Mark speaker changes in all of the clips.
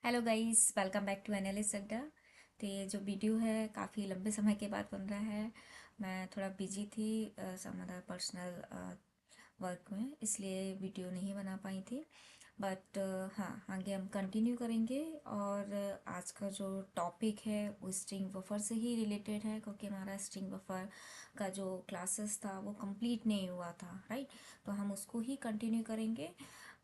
Speaker 1: Hello guys, welcome back to analyst Adda. तो ये जो वीडियो है काफ़ी लंबे समय के बाद बन रहा है। मैं थोड़ा बिजी थी सम अदर पर्सनल वर्क में, इसलिए वीडियो नहीं बना पाई थी। बट हाँ, आगे हम कंटिन्यू करेंगे। और आज का जो टॉपिक है वो स्ट्रिंग बफर से ही रिलेटेड है, क्योंकि हमारा स्ट्रिंग बफर का जो क्लासेस था वो कंप्लीट नहीं हुआ था, राइट। तो हम उसको ही कंटिन्यू करेंगे।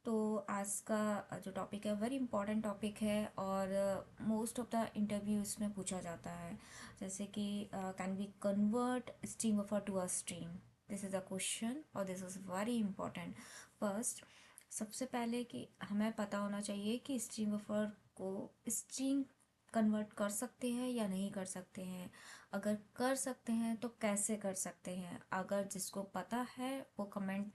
Speaker 1: तो आज का जो टॉपिक है वेरी इंपॉर्टेंट टॉपिक है, और मोस्ट ऑफ द इंटरव्यू इसमें पूछा जाता है। जैसे कि can we convert string buffer to a string, this is a question और this is very important. First, सबसे पहले कि हमें पता होना चाहिए कि स्ट्रिंग बफर को स्ट्रिंग कन्वर्ट कर सकते हैं या नहीं कर सकते हैं। अगर कर सकते हैं तो कैसे कर सकते हैं। अगर जिसको पता है वो कमेंट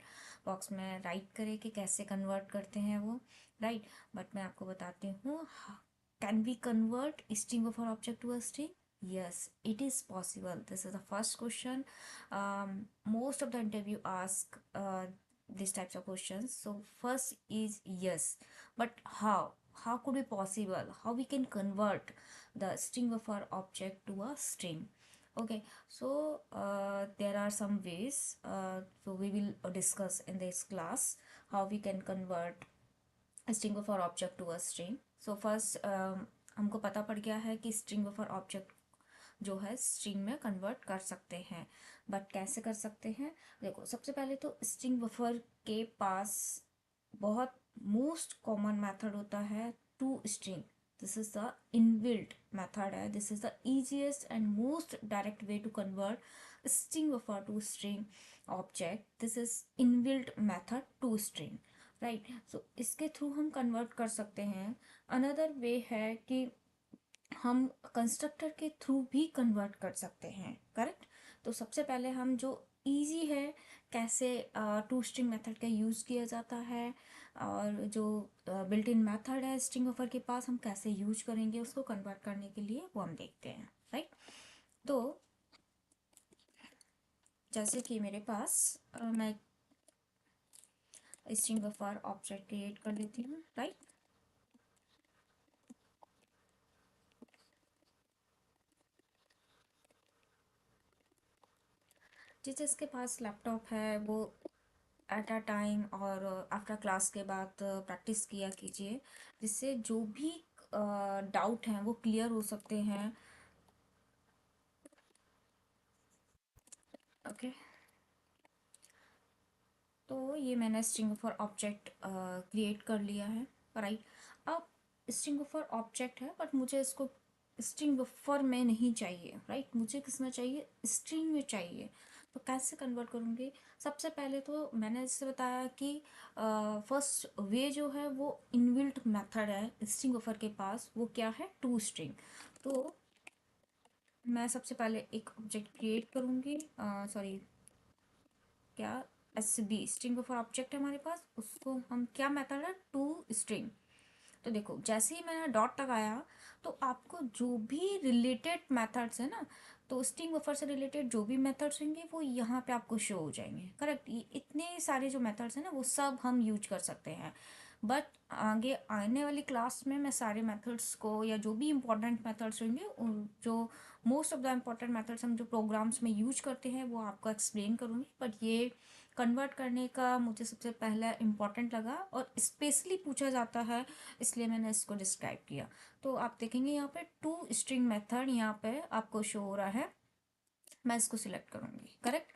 Speaker 1: बॉक्स में राइट करे कि कैसे कन्वर्ट करते हैं वो, राइट। बट मैं आपको बताती हूँ, can we convert string of object to a string. Yes, it is possible. This is the first question. Most of the interview ask these types of questions. So first is yes, but how could be possible, how we can convert the string of our object to a string. Okay, so there are some ways, so we will discuss in this class how we can convert a string of our object to a string. So first, हमको पता पड़ गया है कि string of our object जो है string में convert कर सकते हैं। बट कैसे कर सकते हैं? देखो, सबसे पहले तो स्ट्रिंग बफर के पास बहुत मोस्ट कॉमन मेथड होता है to string. This is the inbuilt method है, this is the easiest and most direct way to convert string buffer to string object. This is inbuilt method to string, right. So इसके through हम convert कर सकते हैं। Another way है कि हम constructor के थ्रू भी कन्वर्ट कर सकते हैं, करेक्ट। तो सबसे पहले हम जो इजी है, कैसे टू स्ट्रिंग मेथड का यूज़ किया जाता है, और जो बिल्ट इन मेथड है स्ट्रिंग बफर के पास, हम कैसे यूज करेंगे उसको कन्वर्ट करने के लिए, वो हम देखते हैं, राइट। तो जैसे कि मेरे पास मैं स्ट्रिंग बफर ऑब्जेक्ट क्रिएट कर लेती हूँ, राइट। जिसके पास लैपटॉप है वो एट अ टाइम और आफ्टर क्लास के बाद प्रैक्टिस किया कीजिए, जिससे जो भी डाउट हैं वो क्लियर हो सकते हैं। ओके, तो ये मैंने स्ट्रिंग फॉर ऑब्जेक्ट क्रिएट कर लिया है, राइट। अब स्ट्रिंग फॉर ऑब्जेक्ट है, बट मुझे इसको स्ट्रिंग बफर में नहीं चाहिए, राइट। मुझे किस में चाहिए? स्ट्रिंग में चाहिए। तो कैसे कन्वर्ट करूँगी? सबसे पहले तो मैंने इससे बताया कि फर्स्ट वे जो है वो इनबिल्ट मेथड है स्ट्रिंग बफर के पास, वो क्या है? To string. तो मैं सबसे पहले एक ऑब्जेक्ट क्रिएट करूँगी, सॉरी, क्या, S B string of object है हमारे पास, उसको हम क्या मेथड है? To string. तो देखो, जैसे ही मैंने डॉट लगाया तो आपको जो भी रिलेटेड मेथड्स है ना, तो स्ट्रिंग बफर से रिलेटेड जो भी मेथड्स होंगे वो यहाँ पे आपको शो हो जाएंगे, करेक्ट। ये इतने सारे जो मेथड्स हैं ना वो सब हम यूज कर सकते हैं। बट आगे आने वाली क्लास में मैं सारे मेथड्स को, या जो भी इंपॉर्टेंट मेथड्स होंगे जो most of the important methods हम जो प्रोग्राम्स में यूज करते हैं वो आपको एक्सप्लेन करूँगी। बट ये कन्वर्ट करने का मुझे सबसे पहला इम्पॉर्टेंट लगा और स्पेशली पूछा जाता है, इसलिए मैंने इसको डिस्क्राइब किया। तो आप देखेंगे यहाँ पे टू स्ट्रिंग मेथड यहाँ पे आपको शो हो रहा है। मैं इसको सिलेक्ट करूँगी, करेक्ट।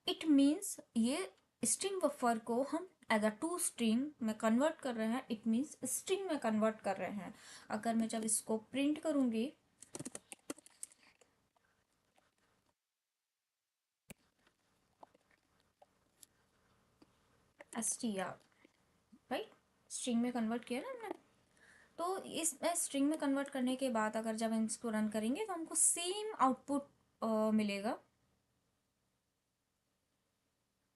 Speaker 1: इट मीन्स ये स्ट्रिंग बफर को हम एज अ टू स्ट्रिंग में कन्वर्ट कर रहे हैं, इट मीन्स स्ट्रिंग में कन्वर्ट कर रहे हैं। अगर मैं जब इसको प्रिंट करूँगी, S T R, right, string में कन्वर्ट किया ना हमने। तो इस स्ट्रिंग में कन्वर्ट करने के बाद अगर जब हम इसको रन करेंगे तो हमको सेम आउटपुट मिलेगा।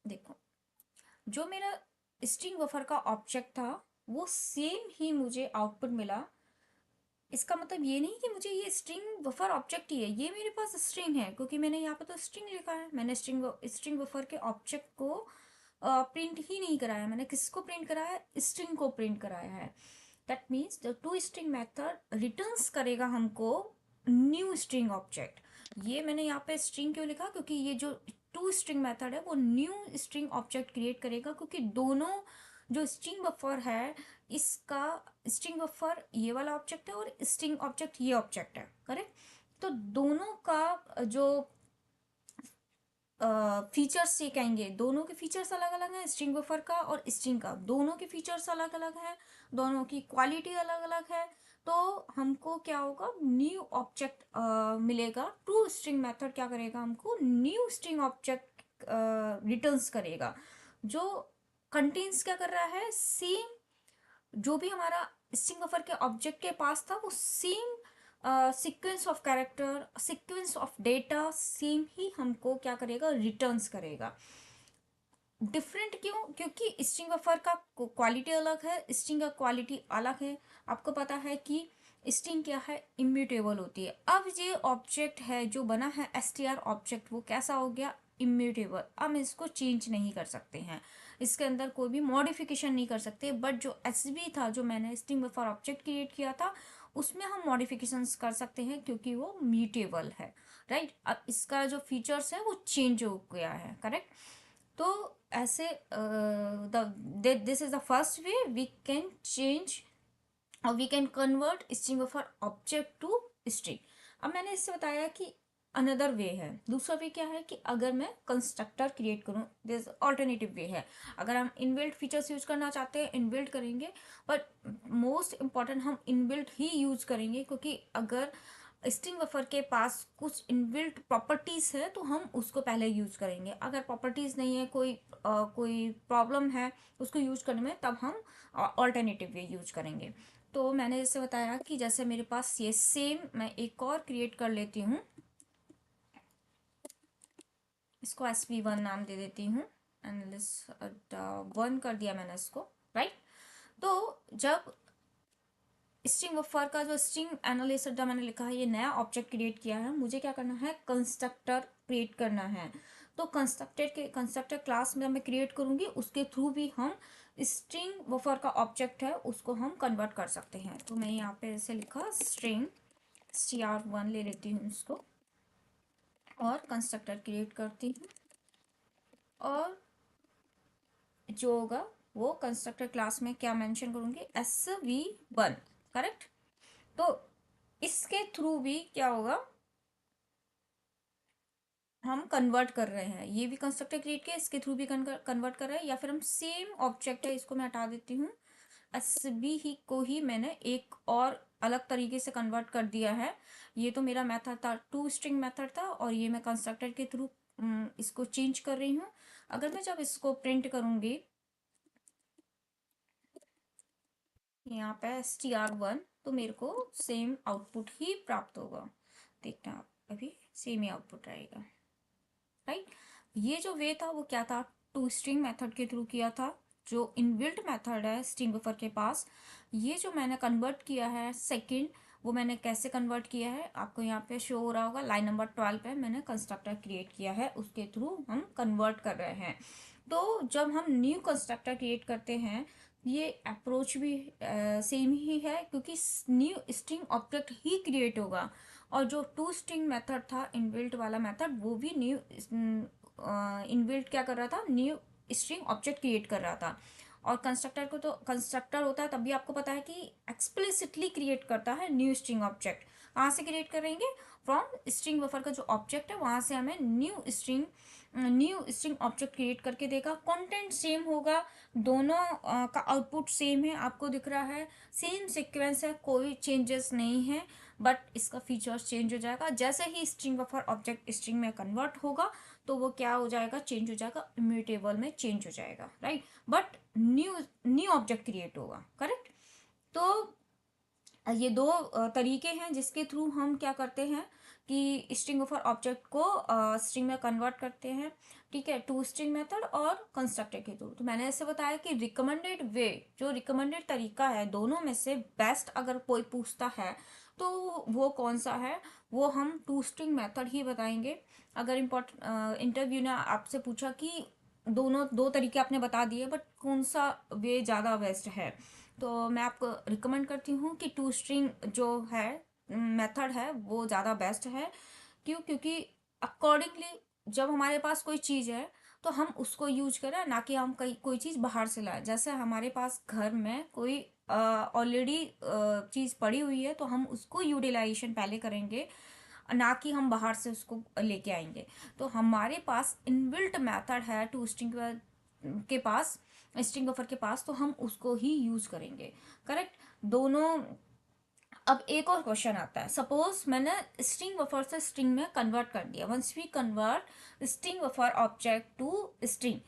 Speaker 1: देखो, जो मेरा स्ट्रिंग बफर का ऑब्जेक्ट था वो सेम ही मुझे आउटपुट मिला। इसका मतलब ये नहीं कि मुझे ये स्ट्रिंग बफर ऑब्जेक्ट ही है, ये मेरे पास स्ट्रिंग है, क्योंकि मैंने यहाँ पे तो स्ट्रिंग लिखा है। मैंने स्ट्रिंग बफर के ऑब्जेक्ट को प्रिंट ही नहीं कराया, मैंने किसको प्रिंट कराया? स्ट्रिंग को प्रिंट कराया है। That means the two string method returns करेगा हमको न्यू स्ट्रिंग ऑब्जेक्ट। ये मैंने यहाँ पे स्ट्रिंग क्यों लिखा, क्योंकि ये जो टू स्ट्रिंग मेथड है वो न्यू स्ट्रिंग ऑब्जेक्ट क्रिएट करेगा, क्योंकि दोनों जो स्ट्रिंग बफर है, इसका स्ट्रिंग बफर ये वाला ऑब्जेक्ट है और स्ट्रिंग ऑब्जेक्ट ये ऑब्जेक्ट है, करेक्ट। तो दोनों का जो फीचर्स ये कहेंगे, दोनों के फीचर्स अलग अलग हैं, स्ट्रिंग बफर का और स्ट्रिंग का, दोनों के फीचर्स अलग अलग हैं, दोनों की क्वालिटी अलग अलग है। तो हमको क्या होगा, न्यू ऑब्जेक्ट मिलेगा। टू स्ट्रिंग मेथड क्या करेगा, हमको न्यू स्ट्रिंग ऑब्जेक्ट रिटर्न्स करेगा, जो कंटेन्स क्या कर रहा है, सेम जो भी हमारा स्ट्रिंग बफर के ऑब्जेक्ट के पास था वो same sequence of character, sequence of data same ही हमको क्या करेगा, रिटर्न्स करेगा। डिफरेंट क्यों, क्योंकि स्ट्रिंग बफर का क्वालिटी अलग है, स्ट्रिंग का क्वालिटी अलग है। आपको पता है कि स्ट्रिंग क्या है, इम्यूटेबल होती है। अब ये ऑब्जेक्ट है जो बना है str ऑब्जेक्ट, वो कैसा हो गया, इम्यूटेबल। हम इसको चेंज नहीं कर सकते हैं, इसके अंदर कोई भी मॉडिफिकेशन नहीं कर सकते। बट जो एसवी था, जो मैंने स्ट्रिंग बफर ऑब्जेक्ट क्रिएट किया था, उसमें हम मॉडिफिकेशंस कर सकते हैं क्योंकि वो म्यूटेबल है, राइट। अब इसका जो फीचर्स है वो चेंज हो गया है, करेक्ट। तो ऐसे this is the first way we can change or we can convert string of object to string. अब मैंने इससे बताया कि अनदर वे है। दूसरा वे क्या है कि अगर मैं कंस्ट्रक्टर क्रिएट करूँ, दिस ऑल्टरनेटिव वे है। अगर हम इनबिल्ट फीचर्स यूज करना चाहते हैं, इनबिल्ट करेंगे, बट मोस्ट इंपॉर्टेंट हम इनबिल्ट ही यूज करेंगे, क्योंकि अगर स्ट्रिंग बफर के पास कुछ इनबिल्ट प्रॉपर्टीज है तो हम उसको पहले यूज करेंगे। अगर प्रॉपर्टीज नहीं है, कोई प्रॉब्लम है उसको यूज करने में, तब हम ऑल्टरनेटिव वे यूज करेंगे। तो मैंने जैसे बताया कि जैसे मेरे पास ये सेम, मैं एक और क्रिएट कर लेती हूँ, इसको SV1 नाम दे देती हूँ, एनालिस्ट 1 कर दिया मैंने इसको, राइट। तो जब स्ट्रिंग बफर का जो स्ट्रिंग एनालिस्ट मैंने लिखा है, ये नया ऑब्जेक्ट क्रिएट किया है, मुझे क्या करना है, कंस्ट्रक्टर क्रिएट करना है। तो कंस्ट्रक्टर क्लास में मैं क्रिएट करूंगी, उसके थ्रू भी हम स्ट्रिंग बफर का ऑब्जेक्ट है उसको हम कन्वर्ट कर सकते हैं। तो मैं यहाँ पे ऐसे लिखा, स्ट्रिंग str1 ले लेती हूँ इसको और कंस्ट्रक्टर क्रिएट करती हूँ, और जो होगा वो कंस्ट्रक्टर क्लास में क्या मेंशन करूँगी, SV1, करेक्ट। तो इसके थ्रू भी क्या होगा, हम कन्वर्ट कर रहे हैं, ये भी कंस्ट्रक्टर क्रिएट किया, इसके थ्रू भी कन्वर्ट कर रहे हैं, या फिर हम सेम ऑब्जेक्ट है, इसको मैं हटा देती हूँ, एसबी ही को ही मैंने एक और अलग तरीके से कन्वर्ट कर दिया है। ये तो मेरा मेथड था, टू स्ट्रिंग मेथड था, और ये मैं कंस्ट्रक्टर के थ्रू इसको चेंज कर रही हूँ। अगर मैं जब इसको प्रिंट करूँगी यहाँ पे str1, तो मेरे को सेम आउटपुट ही प्राप्त होगा। देखना आप, अभी सेम ही आउटपुट रहेगा, राइट। ये जो वे था वो क्या था, टू स्ट्रिंग मेथड के थ्रू किया था, जो इनबिल्ट मेथड है स्ट्रिंग बफर के पास। ये जो मैंने कन्वर्ट किया है सेकंड, वो मैंने कैसे कन्वर्ट किया है, आपको यहाँ पे शो हो रहा होगा, लाइन नंबर 12 पे मैंने कंस्ट्रक्टर क्रिएट किया है, उसके थ्रू हम कन्वर्ट कर रहे हैं। तो जब हम न्यू कंस्ट्रक्टर क्रिएट करते हैं, ये अप्रोच भी सेम ही है, क्योंकि न्यू स्ट्रिंग ऑब्जेक्ट ही क्रिएट होगा, और जो टू स्ट्रिंग मेथड था इनबिल्ट वाला मेथड, वो भी न्यू इनबिल्ट क्या कर रहा था, न्यू स्ट्रिंग ऑब्जेक्ट क्रिएट कर रहा था। और कंस्ट्रक्टर को तो कंस्ट्रक्टर होता है, तभी आपको पता है कि एक्सप्लिसिटली क्रिएट करता है न्यू स्ट्रिंग ऑब्जेक्ट। कहाँ से क्रिएट करेंगे, फ्रॉम स्ट्रिंग बफर का जो ऑब्जेक्ट है वहाँ से हमें न्यू स्ट्रिंग ऑब्जेक्ट क्रिएट करके देगा। कंटेंट सेम होगा, दोनों का आउटपुट सेम है, आपको दिख रहा है, सेम सीक्वेंस है, कोई चेंजेस नहीं है, बट इसका फीचर्स चेंज हो जाएगा जैसे ही स्ट्रिंग बफर ऑब्जेक्ट स्ट्रिंग में कन्वर्ट होगा। तो वो क्या हो जाएगा, चेंज हो जाएगा, इम्यूटेबल में चेंज हो जाएगा, right. But new new object create होगा, करेक्ट। तो ये दो तरीके हैं जिसके थ्रू हम क्या करते हैं कि स्ट्रिंग ऑफर ऑब्जेक्ट को स्ट्रिंग में कन्वर्ट करते हैं, ठीक है, टू स्ट्रिंग मेथड और कंस्ट्रक्टर के थ्रू। तो मैंने ऐसे बताया कि रिकमेंडेड वे, जो रिकमेंडेड तरीका है, दोनों में से बेस्ट अगर कोई पूछता है तो वो कौन सा है, वो हम टू स्ट्रिंग मेथड ही बताएंगे। अगर इंटरव्यू ने आपसे पूछा कि दोनों दो तरीके आपने बता दिए, बट कौन सा वे ज़्यादा बेस्ट है, तो मैं आपको रिकमेंड करती हूँ कि टू स्ट्रिंग जो है मेथड है वो ज़्यादा बेस्ट है। क्यों? क्योंकि अकॉर्डिंगली जब हमारे पास कोई चीज़ है तो हम उसको यूज करें, ना कि हम कहीं कोई चीज़ बाहर से लाए। जैसे हमारे पास घर में कोई ऑलरेडी चीज़ पड़ी हुई है तो हम उसको यूटिलाइजेशन पहले करेंगे, ना कि हम बाहर से उसको लेके आएंगे। तो हमारे पास इनबिल्ट मेथड है टू स्ट्रिंग के पास, स्ट्रिंग बफर के पास, तो हम उसको ही यूज करेंगे। करेक्ट? दोनों। अब एक और क्वेश्चन आता है, सपोज मैंने स्ट्रिंग बफर से स्ट्रिंग में कन्वर्ट कर दिया। Once we convert string buffer object to string,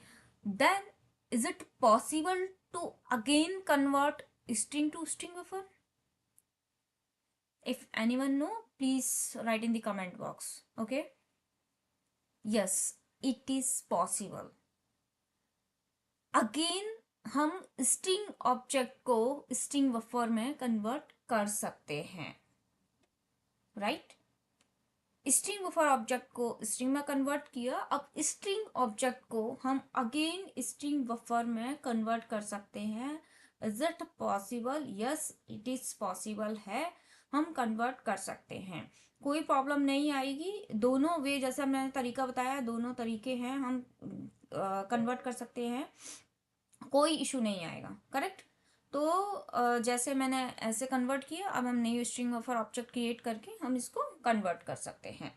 Speaker 1: then is it possible to again convert string to string buffer? if anyone know, please write in the comment box. Okay? Yes, it is possible. Again हम string object को string buffer में convert कर सकते हैं। Right? String buffer object को string में convert किया, अब स्ट्रिंग ऑब्जेक्ट को हम अगेन स्ट्रिंग बफर में कन्वर्ट कर सकते हैं। Is it possible? Yes, it is possible है, हम कन्वर्ट कर सकते हैं, कोई प्रॉब्लम नहीं आएगी। दोनों वे, जैसा मैंने तरीका बताया, दोनों तरीके हैं, हम कन्वर्ट कर सकते हैं, कोई इशू नहीं आएगा। करेक्ट? तो जैसे मैंने ऐसे कन्वर्ट किया, अब हम new string buffer object create करके हम इसको कन्वर्ट कर सकते हैं।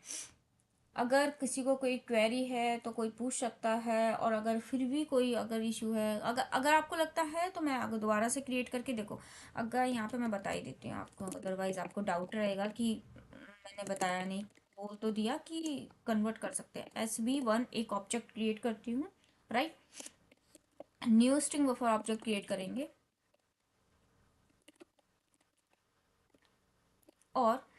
Speaker 1: अगर किसी को कोई क्वेरी है तो कोई पूछ सकता है, और अगर फिर भी कोई अगर इशू है, अगर अगर आपको लगता है तो मैं अगर दोबारा से क्रिएट करके देखो। अगर यहाँ पे मैं बता ही देती हूँ आपको, अदरवाइज आपको डाउट रहेगा कि मैंने बताया नहीं। बोल तो दिया कि कन्वर्ट कर सकते हैं। SB1 एक ऑब्जेक्ट क्रिएट करती हूँ। Right? New string buffer object create करेंगे, और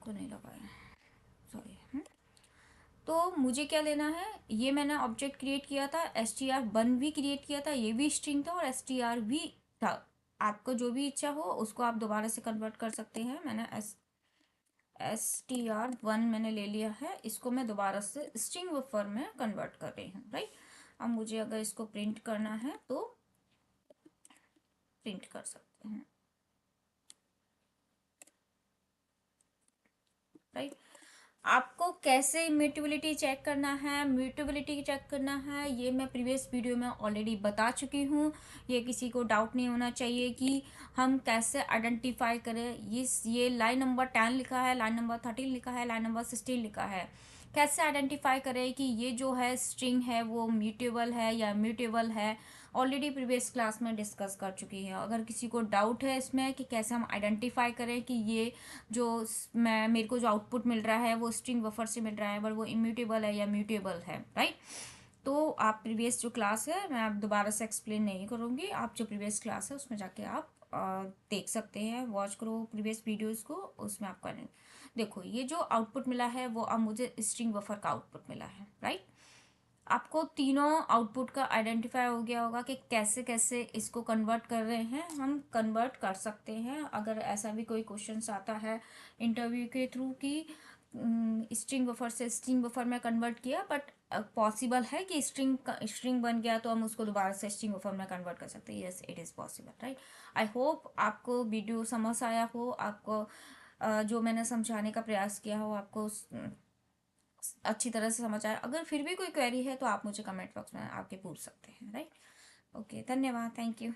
Speaker 1: को नहीं लगाया, सॉरी। तो मुझे क्या लेना है, ये मैंने ऑब्जेक्ट क्रिएट किया था, str1 भी क्रिएट किया था, ये भी स्ट्रिंग था और str भी था। आपको जो भी इच्छा हो उसको आप दोबारा से कन्वर्ट कर सकते हैं। मैंने str1 मैंने ले लिया है, इसको मैं दोबारा से स्ट्रिंग बफर में कन्वर्ट कर रही हूँ। राइट? अब मुझे अगर इसको प्रिंट करना है तो प्रिंट कर सकते हैं। राइट? आपको कैसे इम्यूटेबिलिटी चेक करना है, म्यूटेबिलिटी चेक करना है, ये मैं प्रीवियस वीडियो में ऑलरेडी बता चुकी हूँ। ये किसी को डाउट नहीं होना चाहिए कि हम कैसे आइडेंटिफाई करें। ये लाइन नंबर 10 लिखा है, लाइन नंबर 13 लिखा है, लाइन नंबर 16 लिखा है। कैसे आइडेंटिफाई करें कि ये जो है स्ट्रिंग है वो म्यूटेबल है या म्यूटेबल है, ऑलरेडी प्रीवियस क्लास में डिस्कस कर चुकी है। अगर किसी को डाउट है इसमें कि कैसे हम आइडेंटिफाई करें कि ये जो मैं मेरे को जो आउटपुट मिल रहा है वो स्ट्रिंग बफर से मिल रहा है, पर वो इम्यूटेबल है या म्यूटेबल है। राइट? तो आप प्रीवियस जो क्लास है, मैं आप दोबारा से एक्सप्लेन नहीं करूँगी, आप जो प्रीवियस क्लास है उसमें जाके आप देख सकते हैं, वॉच करो प्रीवियस वीडियोस को, उसमें आपका देखो ये जो आउटपुट मिला है वो अब मुझे स्ट्रिंग बफर का आउटपुट मिला है। राइट? आपको तीनों आउटपुट का आइडेंटिफाई हो गया होगा कि कैसे कैसे इसको कन्वर्ट कर रहे हैं, हम कन्वर्ट कर सकते हैं। अगर ऐसा भी कोई क्वेश्चन आता है इंटरव्यू के थ्रू कि स्ट्रिंग बफर से स्ट्रिंग बफर में कन्वर्ट किया, बट पॉसिबल है कि स्ट्रिंग स्ट्रिंग बन गया तो हम उसको दोबारा से स्ट्रिंग बफर में कन्वर्ट कर सकते हैं। Yes, it is possible. Right? I hope आपको वीडियो समझ आया हो, आपको जो मैंने समझाने का प्रयास किया हो आपको अच्छी तरह से समझ आया। अगर फिर भी कोई क्वेरी है तो आप मुझे कमेंट बॉक्स में आके पूछ सकते हैं। राइट? ओके, धन्यवाद, थैंक यू।